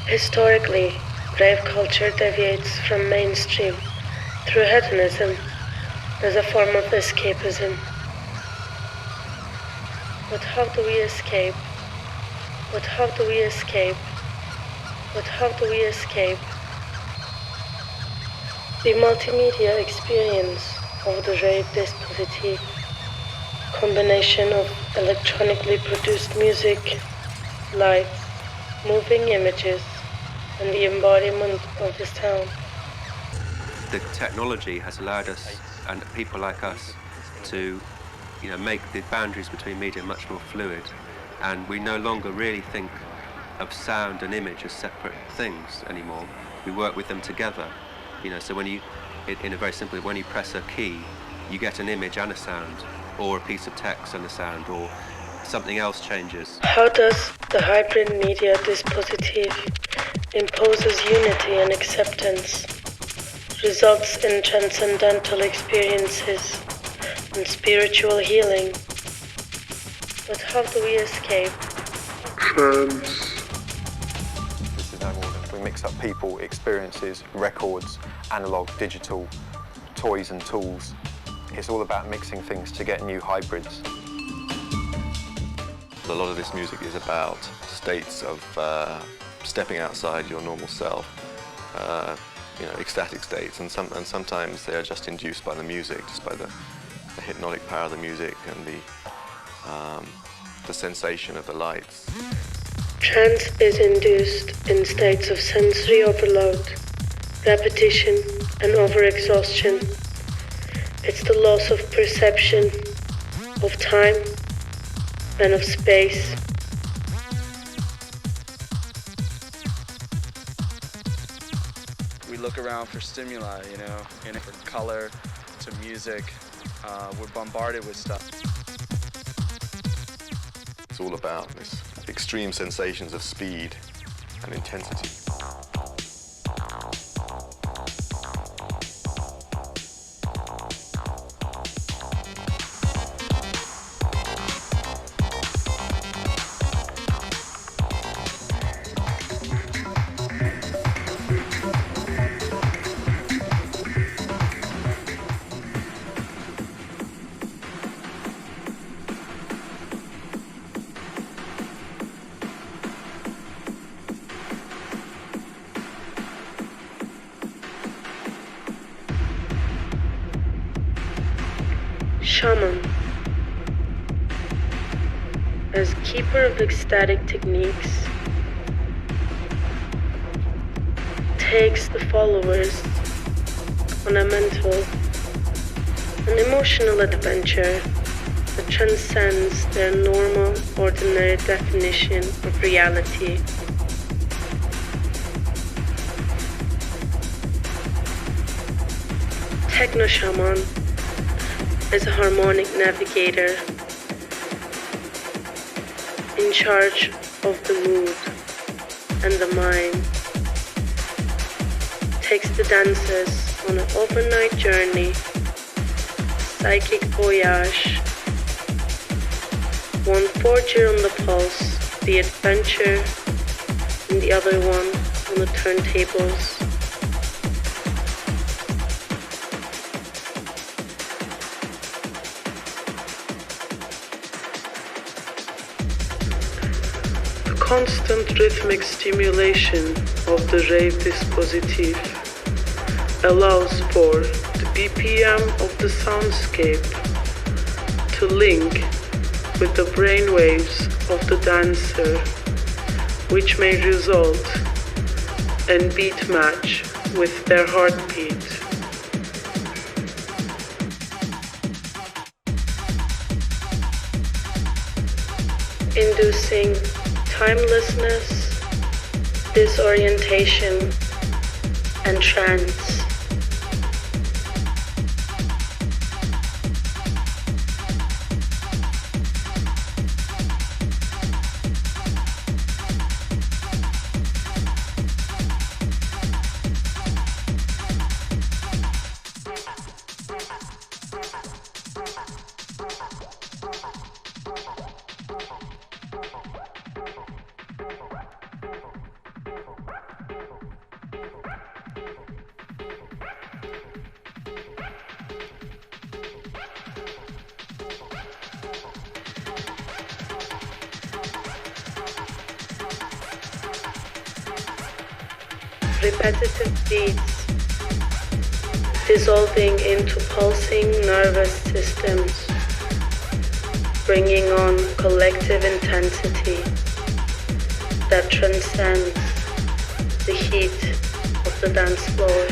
Historically, rave culture deviates from mainstream through hedonism as a form of escapism. But how do we escape? But how do we escape? But how do we escape? The multimedia experience of the rave dispositif, combination of electronically produced music, lights, moving images, and the embodiment of the sound. The technology has allowed us and people like us to, make the boundaries between media much more fluid, and we no longer really think of sound and image as separate things anymore. We work with them together. So when in a very simple way, when you press a key, you get an image and a sound, or a piece of text and a sound, or something else changes. How does the hybrid media dispositif imposes unity and acceptance, results in transcendental experiences and spiritual healing? But how do we escape? Trance. This is no more than we mix up people, experiences, records, analog, digital, toys and tools. It's all about mixing things to get new hybrids. A lot of this music is about states of stepping outside your normal self, ecstatic states, and sometimes they are just induced by the music, just by the hypnotic power of the music and the sensation of the lights. Trance is induced in states of sensory overload, repetition, and overexhaustion. It's the loss of perception, of time, and of space. We look around for stimuli, and from color to music, we're bombarded with stuff. It's all about this extreme sensations of speed and intensity. Shaman, as keeper of ecstatic techniques, takes the followers on a mental and emotional adventure that transcends their normal, ordinary definition of reality. Techno Shaman is a harmonic navigator in charge of the mood and the mind, takes the dancers on an overnight journey, psychic voyage, one forger on the pulse, the adventure, and the other one on the turntables. Constant rhythmic stimulation of the rave dispositif allows for the BPM of the soundscape to link with the brainwaves of the dancer, which may result in beat match with their heartbeat. Inducing timelessness, disorientation, and trance. repetitive beats dissolving into pulsing nervous systems, bringing on collective intensity that transcends the heat of the dance floor.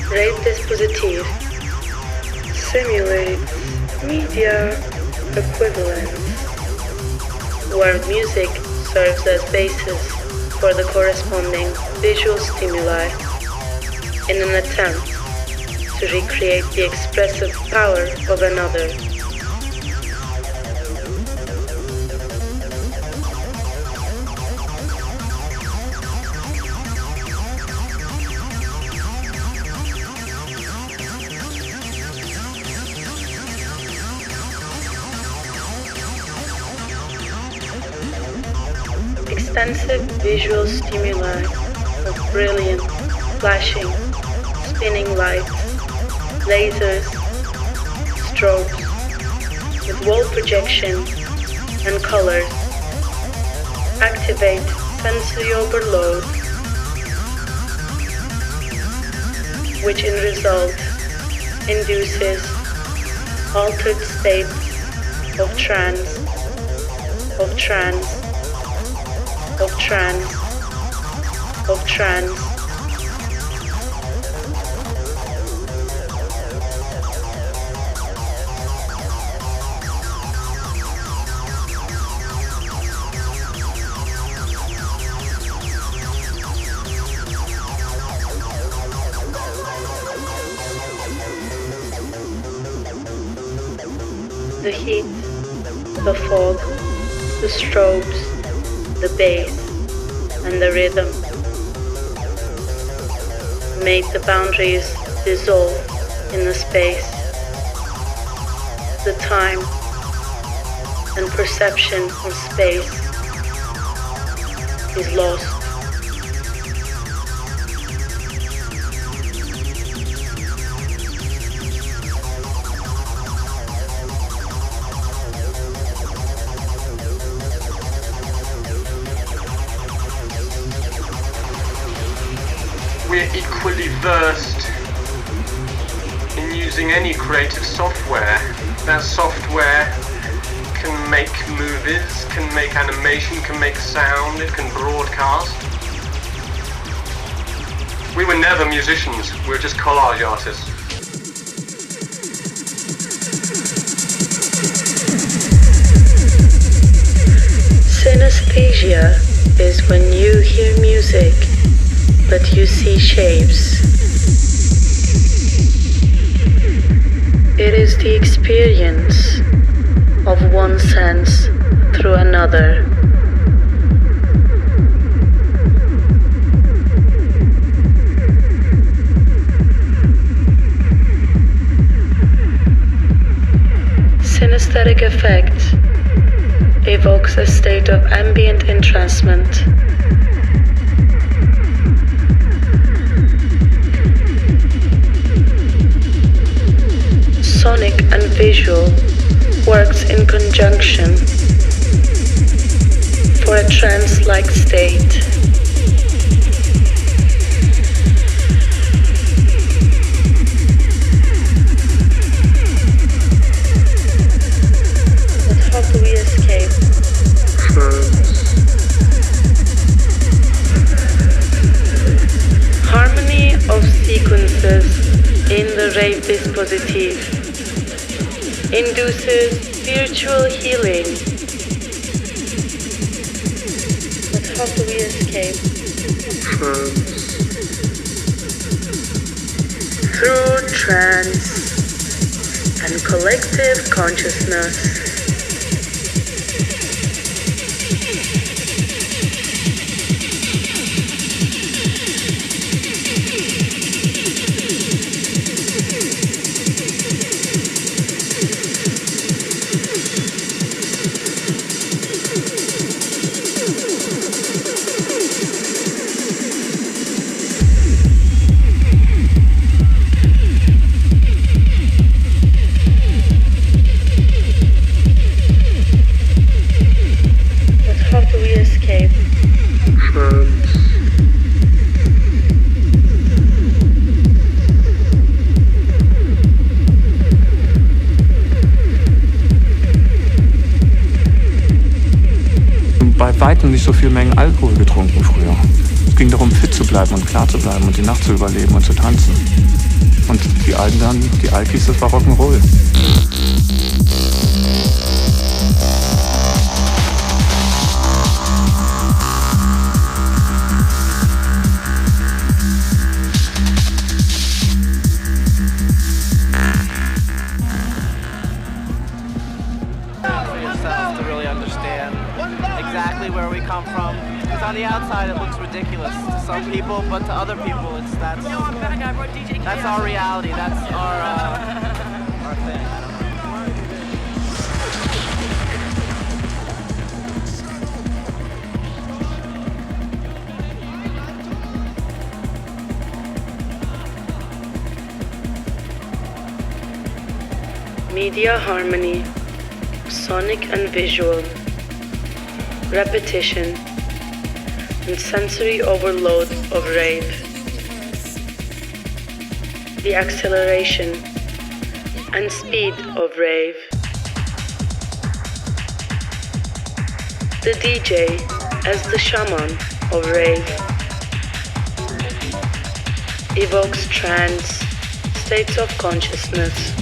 Rave dispositif simulates media equivalence, where music serves as basis for the corresponding visual stimuli in an attempt to recreate the expressive power of another. Extensive visual stimuli of brilliant, flashing, spinning lights, lasers, strobes, with wall projection and colors activate sensory overload, which in result induces altered states of trance, of trance, of trance, of trance. The heat, the fog, the strobes, the bass, and the rhythm made the boundaries dissolve in the space. The time and perception of space is lost. We're equally versed in using any creative software. That software can make movies, can make animation, can make sound, it can broadcast. We were never musicians, we were just collage artists. Synesthesia is when you hear music but you see shapes. It is the experience of one sense through another. Synesthetic effect evokes a state of ambient entrancement. Sonic and visual works in conjunction for a trance-like state. But how do we escape? Harmony of sequences in the Rave dispositif induces spiritual healing. But how do we escape? Through trance and collective consciousness. Weitem nicht so viel Mengen Alkohol getrunken früher. Es ging darum, fit zu bleiben und klar zu bleiben und die Nacht zu überleben und zu tanzen. Und die Alten dann, die Alkis, das war Rock'n'Roll. Where we come from, because on the outside it looks ridiculous to some people, but to other people that's our reality, that's our thing. Media harmony, sonic and visual, repetition, and sensory overload of Rave. The acceleration and speed of Rave. The DJ as the shaman of Rave. Evokes trance, states of consciousness.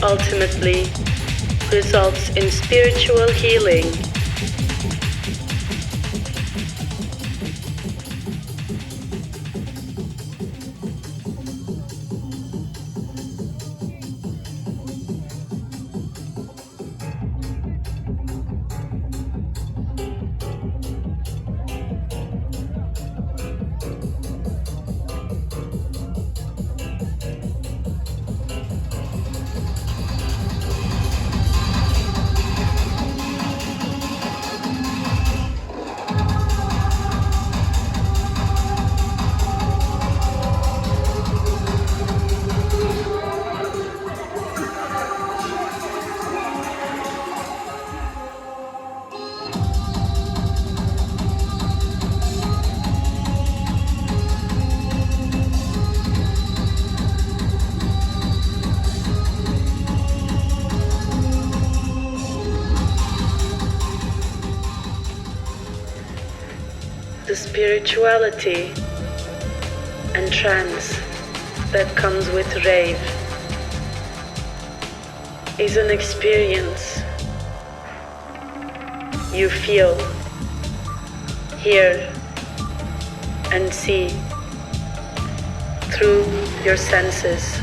Ultimately, results in spiritual healing. The spirituality and trance that comes with Rave is an experience you feel, hear, and see through your senses.